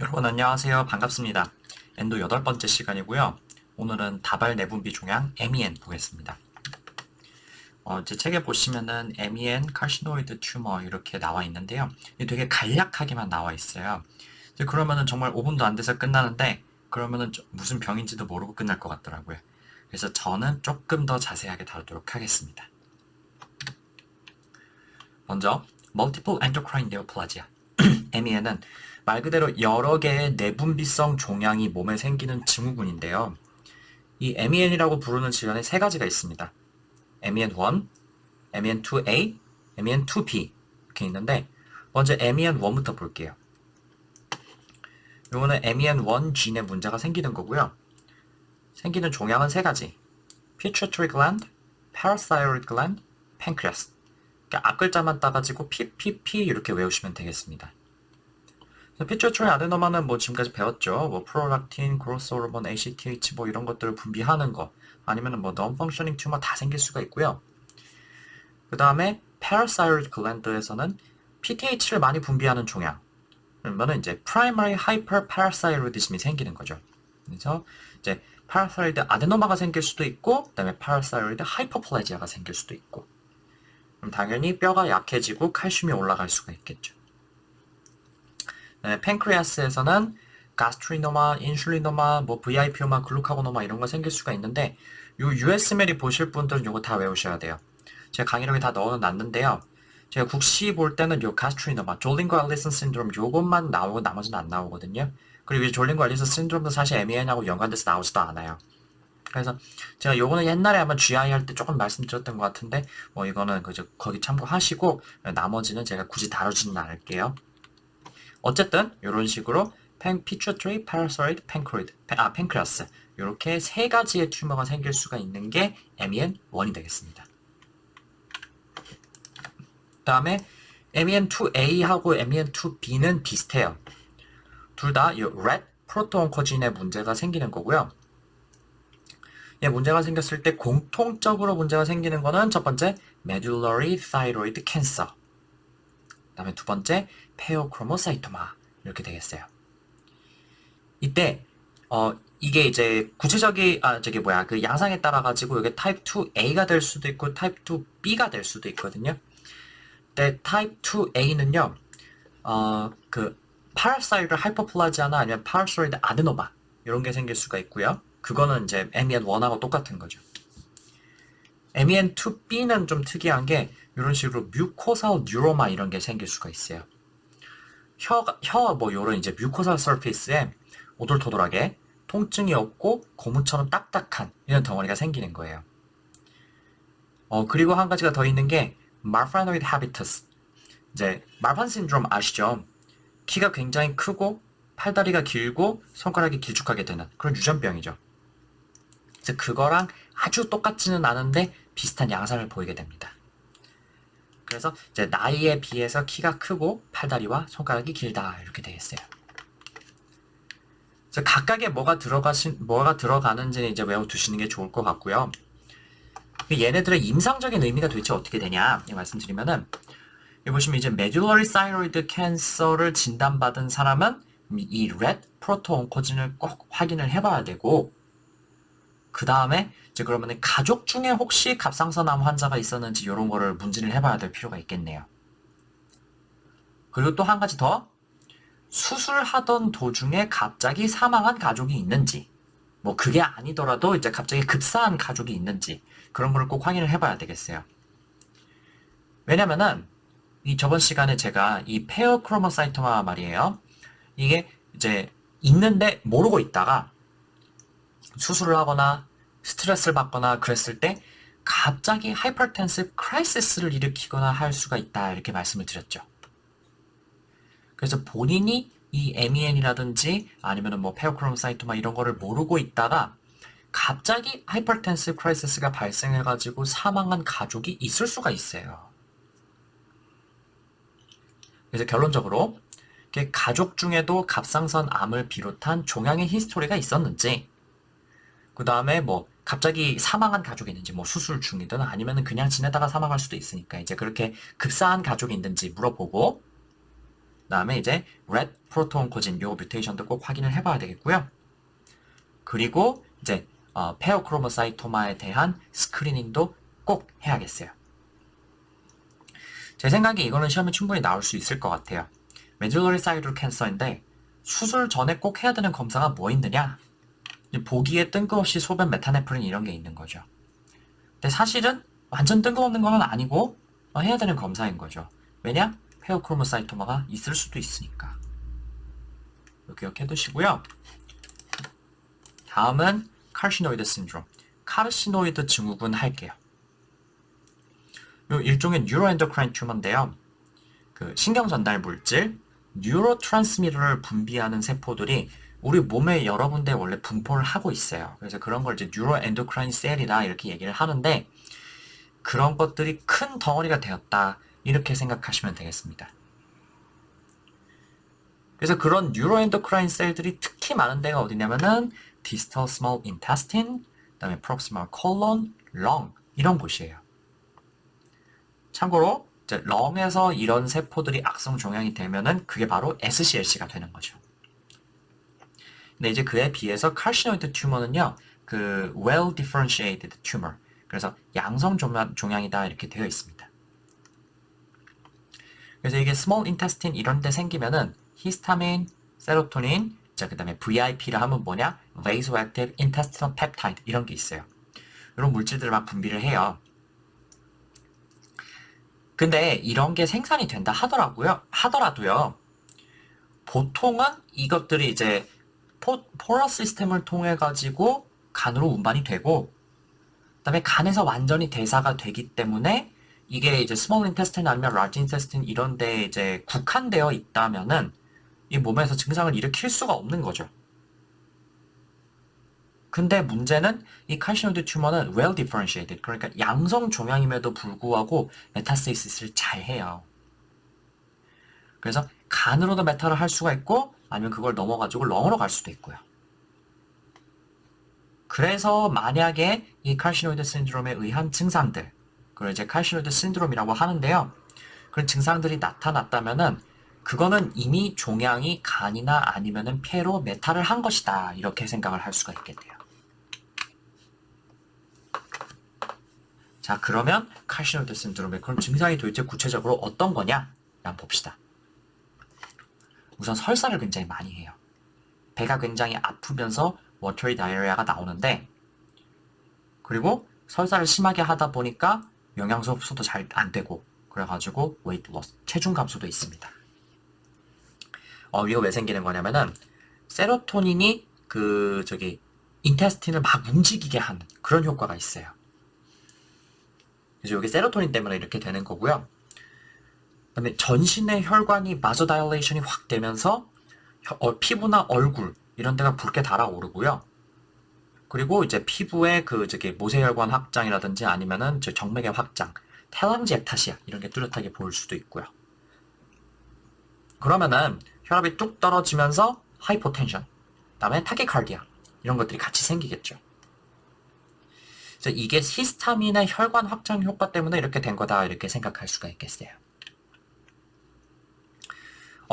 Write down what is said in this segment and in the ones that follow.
여러분 안녕하세요. 반갑습니다. 엔도 8번째 시간이고요. 오늘은 다발 내분비 종양 MEN 보겠습니다. 제 책에 보시면은 MEN 카시노이드 튜머 이렇게 나와 있는데요. 이게 되게 간략하게만 나와 있어요. 이제 그러면은 정말 5분도 안 돼서 끝나는데 그러면은 무슨 병인지도 모르고 끝날 것 같더라고요. 그래서 저는 조금 더 자세하게 다루도록 하겠습니다. 먼저 Multiple Endocrine Neoplasia MEN은 말 그대로 여러 개의 내분비성 종양이 몸에 생기는 증후군인데요. 이 MEN이라고 부르는 질환에 세 가지가 있습니다. MEN1, MEN2A, MEN2B 이렇게 있는데 먼저 MEN1부터 볼게요. 이거는 MEN1 진에 문제가 생기는 거고요. 생기는 종양은 세 가지. Pituitary gland, parathyroid gland, pancreas. 그러니까 앞글자만 따가지고 PPP 이렇게 외우시면 되겠습니다. 피추어트리 아데노마는 뭐 지금까지 배웠죠. 뭐 프로락틴, 그로스 호르몬, ACTH 뭐 이런 것들을 분비하는 거 아니면은 뭐 non-functioning 튜머 다 생길 수가 있고요. 그 다음에 parathyroid gland에서는 PTH를 많이 분비하는 종양. 그러면은 이제 primary hyperparathyroidism이 생기는 거죠. 그래서 이제 parathyroid 아데노마가 생길 수도 있고, 그다음에 parathyroid hyperplasia가 생길 수도 있고. 그럼 당연히 뼈가 약해지고 칼슘이 올라갈 수가 있겠죠. 팬크리아스에서는 가스트리노마, 인슐리노마, 뭐 VIP오마, 글루카고노마 이런 거 생길 수가 있는데 요 US메리 보실 분들은 요거 다 외우셔야 돼요. 제가 강의록에 다 넣어놨는데요. 제가 국시 볼 때는 요 가스트리노마, 졸린거 알리슨 신드롬 요것만 나오고 나머지는 안 나오거든요. 그리고 이 졸린거 알리슨 신드롬도 사실 MEN하고 연관돼서 나오지도 않아요. 그래서 제가 요거는 옛날에 한번 GI 할 때 조금 말씀드렸던 것 같은데 뭐 이거는 그저 거기 참고하시고 나머지는 제가 굳이 다루지는 않을게요. 어쨌든 이런 식으로 pituitary, parothyroid, pancreas 이렇게 세 가지의 튜머가 생길 수가 있는 게 MEN1이 되겠습니다. 그 다음에 MEN2A하고 MEN2B는 비슷해요. 둘 다 이 RET 프로토온코진에 문제가 생기는 거고요. 예, 문제가 생겼을 때 공통적으로 문제가 생기는 거는 첫 번째 medullary thyroid cancer, 그 다음에 두 번째 페오크로모사이토마 이렇게 되겠어요. 이때 이게 이제 구체적인 그 양상에 따라 가지고 이게 타입 2A가 될 수도 있고 타입 2B가 될 수도 있거든요. 근데 타입 2A는요. 그 파라사이드 하이퍼플라지아나 아니면 파라사이드 아데노마 이런 게 생길 수가 있고요. 그거는 이제 MEN1하고 똑같은 거죠. MEN2B는 좀 특이한 게 이런 식으로 뮤코살 뉴로마 이런 게 생길 수가 있어요. 혀 뭐 이런 이제 뮤코살 서페이스에 오돌토돌하게 통증이 없고 고무처럼 딱딱한 이런 덩어리가 생기는 거예요. 그리고 한 가지가 더 있는 게 말파노이드 하비투스. 이제 말판 신드롬 아시죠? 키가 굉장히 크고 팔다리가 길고 손가락이 길쭉하게 되는 그런 유전병이죠. 그래서 그거랑 아주 똑같지는 않은데 비슷한 양상을 보이게 됩니다. 그래서 이제 나이에 비해서 키가 크고 팔다리와 손가락이 길다 이렇게 되겠어요. 그래서 각각에 뭐가 들어가는지 이제 외워두시는 게 좋을 것 같고요. 얘네들의 임상적인 의미가 도대체 어떻게 되냐 말씀드리면은 여기 보시면 이제 medullary thyroid cancer를 진단받은 사람은 이 RET 프로토온코진을 꼭 확인을 해봐야 되고 그 다음에 이제 그러면 가족 중에 혹시 갑상선암 환자가 있었는지 이런 거를 문진을 해봐야 될 필요가 있겠네요. 그리고 또 한 가지 더 수술하던 도중에 갑자기 사망한 가족이 있는지 뭐 그게 아니더라도 이제 갑자기 급사한 가족이 있는지 그런 거를 꼭 확인을 해봐야 되겠어요. 왜냐면은 이 저번 시간에 제가 이 페어크로모사이토마 말이에요. 이게 이제 있는데 모르고 있다가 수술을 하거나 스트레스를 받거나 그랬을 때 갑자기 하이퍼텐시브 크라이시스를 일으키거나 할 수가 있다 이렇게 말씀을 드렸죠. 그래서 본인이 이 MEN이라든지 아니면 뭐 페어크로모사이토마 이런 거를 모르고 있다가 갑자기 하이퍼텐시브 크라이시스가 발생해가지고 사망한 가족이 있을 수가 있어요. 그래서 결론적으로 가족 중에도 갑상선 암을 비롯한 종양의 히스토리가 있었는지, 그 다음에 뭐 갑자기 사망한 가족이 있는지, 뭐 수술 중이든 아니면 그냥 지내다가 사망할 수도 있으니까 이제 그렇게 급사한 가족이 있는지 물어보고, 다음에 이제 red 프로토온코진 요 뮤테이션도 꼭 확인을 해봐야 되겠고요. 그리고 이제 페어크로모사이토마에 대한 스크리닝도 꼭 해야겠어요. 제 생각에 이거는 시험에 충분히 나올 수 있을 것 같아요. 메듈러리 사이드 캔서인데 수술 전에 꼭 해야 되는 검사가 뭐 있느냐? 보기에 뜬금없이 소변 메타네프린 이런 게 있는 거죠. 근데 사실은 완전 뜬금없는 건 아니고 해야 되는 검사인 거죠. 왜냐? 페어크로모사이토마가 있을 수도 있으니까. 기억해 두시고요. 다음은 카르시노이드 신드롬. 카르시노이드 증후군 할게요. 요 일종의 뉴로엔도크라인 튜머인데요. 그 신경 전달 물질, 뉴로트랜스미터를 분비하는 세포들이 우리 몸의 여러 군데 원래 분포를 하고 있어요. 그래서 그런 걸 이제 뉴로엔도크라인 셀이라 이렇게 얘기를 하는데 그런 것들이 큰 덩어리가 되었다. 이렇게 생각하시면 되겠습니다. 그래서 그런 뉴로엔도크라인 셀들이 특히 많은 데가 어디냐면은 distal small intestine, 그다음에 proximal colon, lung 이런 곳이에요. 참고로 이제 렁에서 이런 세포들이 악성 종양이 되면은 그게 바로 SCLC가 되는 거죠. 근데 이제 그에 비해서 카르시노이드 튜머는요, 그 well differentiated tumor, 그래서 양성 종양이다 이렇게 되어 있습니다. 그래서 이게 small intestine 이런 데 생기면은 히스타민, 세로토닌, 자 그다음에 VIP라 하면 뭐냐? vasoactive intestinal peptide 이런 게 있어요. 이런 물질들을 막 분비를 해요. 근데 이런 게 생산이 된다 하더라도요. 보통은 이것들이 이제 포러 시스템을 통해 가지고 간으로 운반이 되고, 그다음에 간에서 완전히 대사가 되기 때문에 이게 이제 스몰 인테스틴 아니면 라지 인테스틴 이런 데 이제 국한되어 있다면은 이 몸에서 증상을 일으킬 수가 없는 거죠. 근데 문제는 이 카르시노이드 튜머는 well differentiated, 그러니까 양성 종양임에도 불구하고 메타스테이시스를 잘 해요. 그래서 간으로도 메타를 할 수가 있고 아니면 그걸 넘어가지고 렁으로 갈 수도 있고요. 그래서 만약에 이 카르시노이드 신드롬에 의한 증상들, 그걸 이제 카르시노이드 신드롬이라고 하는데요. 그런 증상들이 나타났다면은 그거는 이미 종양이 간이나 아니면은 폐로 메타를 한 것이다. 이렇게 생각을 할 수가 있겠네요. 자, 그러면 카르시노이드 신드롬의 그럼 증상이 도대체 구체적으로 어떤 거냐? 한번 봅시다. 우선 설사를 굉장히 많이 해요. 배가 굉장히 아프면서 워터리 다이어리아가 나오는데, 그리고 설사를 심하게 하다 보니까 영양소 흡수도 잘 안 되고, 그래가지고 웨이트 로스, 체중 감소도 있습니다. 이거 왜 생기는 거냐면은 세로토닌이 인테스틴을 막 움직이게 하는 그런 효과가 있어요. 그래서 이게 세로토닌 때문에 이렇게 되는 거고요. 그다음에 전신의 혈관이 마저 다이레이션이 확 되면서 피부나 얼굴 이런 데가 붉게 달아오르고요. 그리고 이제 피부의 모세혈관 확장이라든지 아니면은 정맥의 확장, 텔랑지액타시아 이런 게 뚜렷하게 보일 수도 있고요. 그러면은 혈압이 뚝 떨어지면서 하이포텐션, 그다음에 타키카르디아 이런 것들이 같이 생기겠죠. 그래서 이게 히스타민의 혈관 확장 효과 때문에 이렇게 된 거다 이렇게 생각할 수가 있겠어요.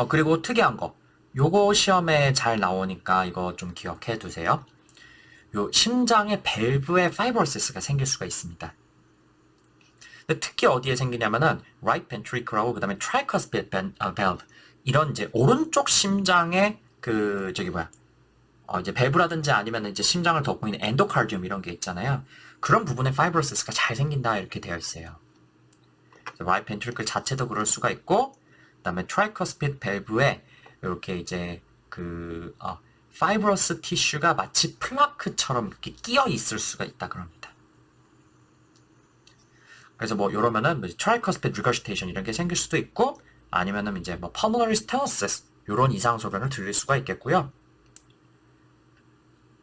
그리고 특이한 거, 요거 시험에 잘 나오니까 이거 좀 기억해 두세요. 요 심장의 밸브에 파이브로시스가 생길 수가 있습니다. 특히 어디에 생기냐면은 right ventricle하고 그다음에 tricuspid valve 이런 이제 오른쪽 심장의 이제 밸브라든지 아니면 이제 심장을 덮고 있는 엔도카르디움 이런 게 있잖아요. 그런 부분에 파이브로시스가 잘 생긴다 이렇게 되어 있어요. right ventricle 자체도 그럴 수가 있고, 그다음에 tricuspid valve에 이렇게 이제 파이브러스 티슈가 마치 플라크처럼 이렇게 끼어 있을 수가 있다 그럽니다. 그래서 이러면은 tricuspid regurgitation 이런 게 생길 수도 있고, 아니면은 이제 pulmonary stenosis 이런 이상 소변을 들릴 수가 있겠고요.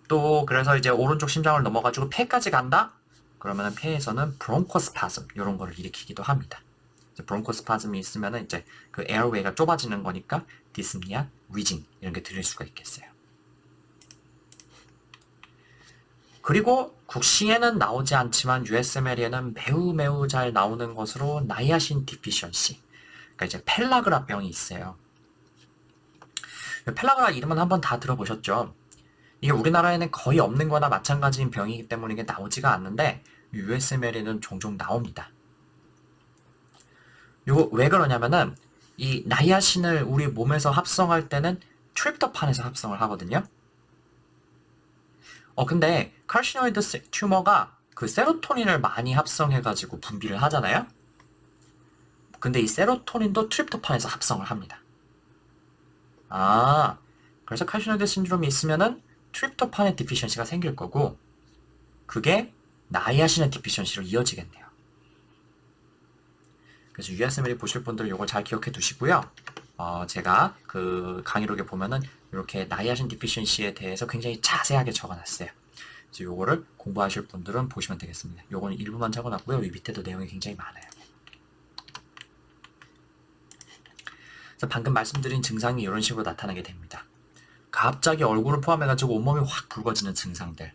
또 그래서 이제 오른쪽 심장을 넘어가지고 폐까지 간다? 그러면은 폐에서는 브론코스파즘 이런 거를 일으키기도 합니다. 브론코스파즘이 있으면은 이제 그 에어웨이가 좁아지는 거니까 디스니아, 위징 이런 게 들릴 수가 있겠어요. 그리고 국시에는 나오지 않지만 USMLE에는 매우 잘 나오는 것으로 나이아신 디피션시, 그러니까 이제 펠라그라병이 있어요. 펠라그라 이름은 한번 다 들어보셨죠? 이게 우리나라에는 거의 없는 거나 마찬가지인 병이기 때문에 이게 나오지가 않는데 USML에는 종종 나옵니다. 이거 왜 그러냐면은 이 나이아신을 우리 몸에서 합성할 때는 트립토판에서 합성을 하거든요. 근데 칼시노이드 튜머가 그 세로토닌을 많이 합성해가지고 분비를 하잖아요. 근데 이 세로토닌도 트립토판에서 합성을 합니다. 그래서 칼시노이드 신드롬이 있으면은 트립토판의 디피션시가 생길 거고 그게 나이아신의 디피션시로 이어지겠네요. 그래서 USMLE 보실 분들은 이걸 잘 기억해 두시고요. 제가 그 강의록에 보면은 이렇게 나이아신 디피션시에 대해서 굉장히 자세하게 적어놨어요. 그래서 요거를 공부하실 분들은 보시면 되겠습니다. 요거는 일부만 적어놨고요. 이 밑에도 내용이 굉장히 많아요. 그래서 방금 말씀드린 증상이 이런 식으로 나타나게 됩니다. 갑자기 얼굴을 포함해가지고 온몸이 확 붉어지는 증상들.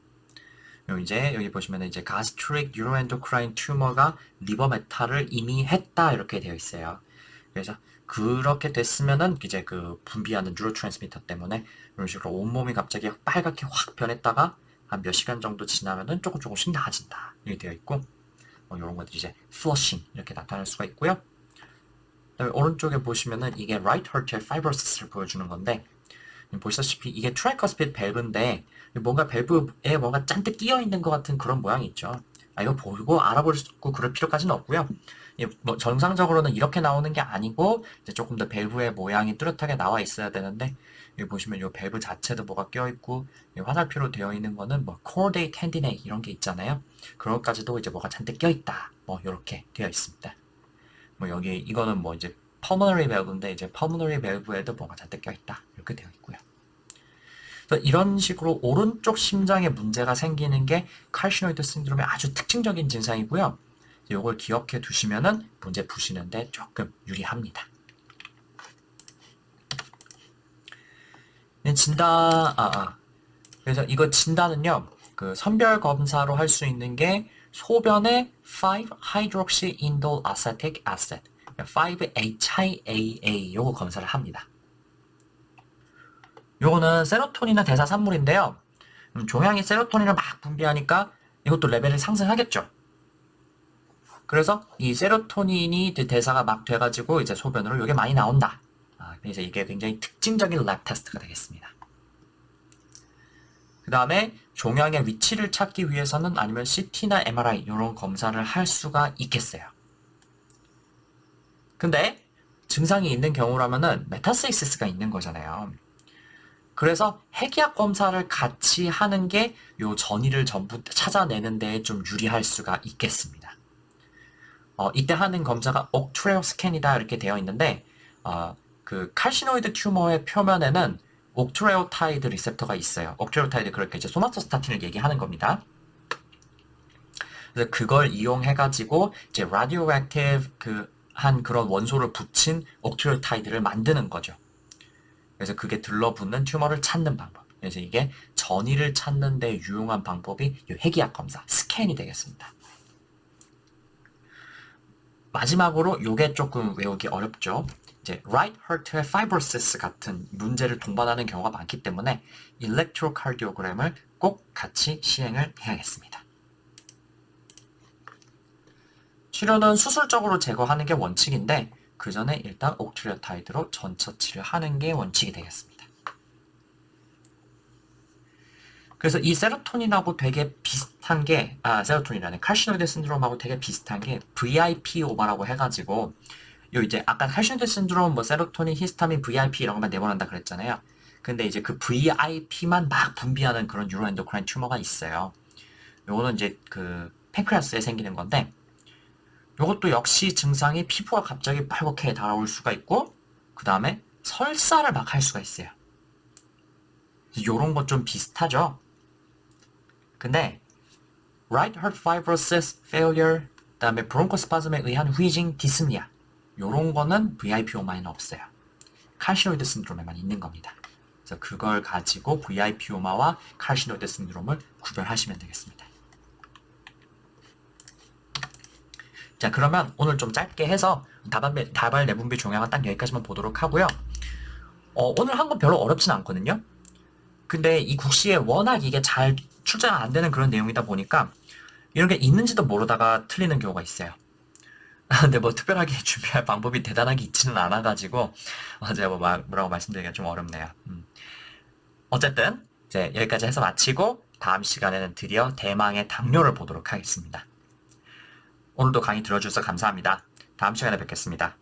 이제 여기 보시면 이제 gastric neuroendocrine tumor가 리버 메타를 이미 했다 이렇게 되어 있어요. 그래서 그렇게 됐으면은 이제 그 분비하는 뉴로트랜스미터 때문에 이런 식으로 온몸이 갑자기 빨갛게 확 변했다가 한 몇 시간 정도 지나면은 조금씩 나아진다 이렇게 되어 있고 이런 것들이 이제 flushing 이렇게 나타날 수가 있고요. 그다음에 오른쪽에 보시면은 이게 right heart fibrosis를 보여주는 건데 보시다시피 이게 트라이커스피드 밸브인데 뭔가 밸브에 뭔가 잔뜩 끼어 있는 것 같은 그런 모양이 있죠. 이거 보고 알아보고 그럴 필요까지는 없고요. 뭐 정상적으로는 이렇게 나오는 게 아니고 이제 조금 더 밸브의 모양이 뚜렷하게 나와 있어야 되는데 여기 보시면 이 밸브 자체도 뭐가 끼어 있고 화살표로 되어 있는 거는 뭐 코어데이 텐디네이 이런 게 있잖아요. 그런 것까지도 이제 뭐가 잔뜩 끼어 있다. 뭐 이렇게 되어 있습니다. 뭐 여기 이거는 뭐 이제 pulmonary valve인데 이제 pulmonary valve에도 뭐가 잔뜩 껴 있다 이렇게 되어 있고요. 그래서 이런 식으로 오른쪽 심장에 문제가 생기는 게 칼시노이드 신드롬의 아주 특징적인 증상이고요. 이걸 기억해 두시면은 문제 푸시는데 조금 유리합니다. 진단 그래서 이거 진단은요 그 선별 검사로 할 수 있는 게 소변의 5-hydroxyindole acetic acid 5-HIAA 요거 검사를 합니다. 요거는 세로토닌의 대사 산물인데요. 종양이 세로토닌을 막 분비하니까 이것도 레벨을 상승하겠죠. 그래서 이 세로토닌이 대사가 막 돼가지고 이제 소변으로 이게 많이 나온다. 그래서 이게 굉장히 특징적인 랩 테스트가 되겠습니다. 그 다음에 종양의 위치를 찾기 위해서는 아니면 CT나 MRI 이런 검사를 할 수가 있겠어요. 근데 증상이 있는 경우라면은 메타세이시스가 있는 거잖아요. 그래서 핵의학 검사를 같이 하는 게 요 전이를 전부 찾아내는 데에 좀 유리할 수가 있겠습니다. 이때 하는 검사가 옥트레오 스캔이다 이렇게 되어 있는데 그 칼시노이드 튜머의 표면에는 옥트레오타이드 리셉터가 있어요. 옥트레오타이드 그렇게 이제 소마토스타틴을 얘기하는 겁니다. 그래서 그걸 이용해가지고 이제 라디오액티브 한 그런 원소를 붙인 옥트레오타이드를 만드는 거죠. 그래서 그게 들러붙는 튜머를 찾는 방법. 그래서 이게 전이를 찾는 데 유용한 방법이 이 핵의학 검사, 스캔이 되겠습니다. 마지막으로 요게 조금 외우기 어렵죠. 이제 right heart의 fibrosis 같은 문제를 동반하는 경우가 많기 때문에 일렉트로카디오그램을 꼭 같이 시행을 해야겠습니다. 치료는 수술적으로 제거하는 게 원칙인데 그 전에 일단 옥트레오타이드로 전처치를 하는 게 원칙이 되겠습니다. 그래서 이 세로토닌하고 되게 비슷한 게 세로토닌이라는 칼시노이드 신드롬하고 되게 비슷한 게 VIP오마라고 해가지고 요 이제 아까 칼시노이드 신드롬 뭐 세로토닌, 히스타민, VIP 이런 것만 내보낸다 그랬잖아요. 근데 이제 그 VIP만 막 분비하는 그런 뉴로엔도크라인 튜머가 있어요. 요거는 이제 그 팬크레아스에 생기는 건데 요것도 역시 증상이 피부가 갑자기 빨갛게 달아올 수가 있고 그 다음에 설사를 막 할 수가 있어요. 요런 것 좀 비슷하죠? 근데 right heart fibrosis failure 그다음에 브론코스파즘에 의한 위징 디스니아 요런 거는 VIP오마에는 없어요. 칼시노이드 신드롬에만 있는 겁니다. 그래서 그걸 가지고 VIP오마와 칼시노이드 신드롬을 구별하시면 되겠습니다. 자 그러면 오늘 좀 짧게 해서 다발 내분비 종양은 딱 여기까지만 보도록 하고요. 오늘 한 건 별로 어렵진 않거든요. 근데 이 국시에 워낙 이게 잘 출제가 안 되는 그런 내용이다 보니까 이런 게 있는지도 모르다가 틀리는 경우가 있어요. 근데 뭐 특별하게 준비할 방법이 대단하게 있지는 않아가지고 제가 뭐라고 말씀드리기가 좀 어렵네요. 어쨌든 이제 여기까지 해서 마치고 다음 시간에는 드디어 대망의 당뇨를 보도록 하겠습니다. 오늘도 강의 들어주셔서 감사합니다. 다음 시간에 뵙겠습니다.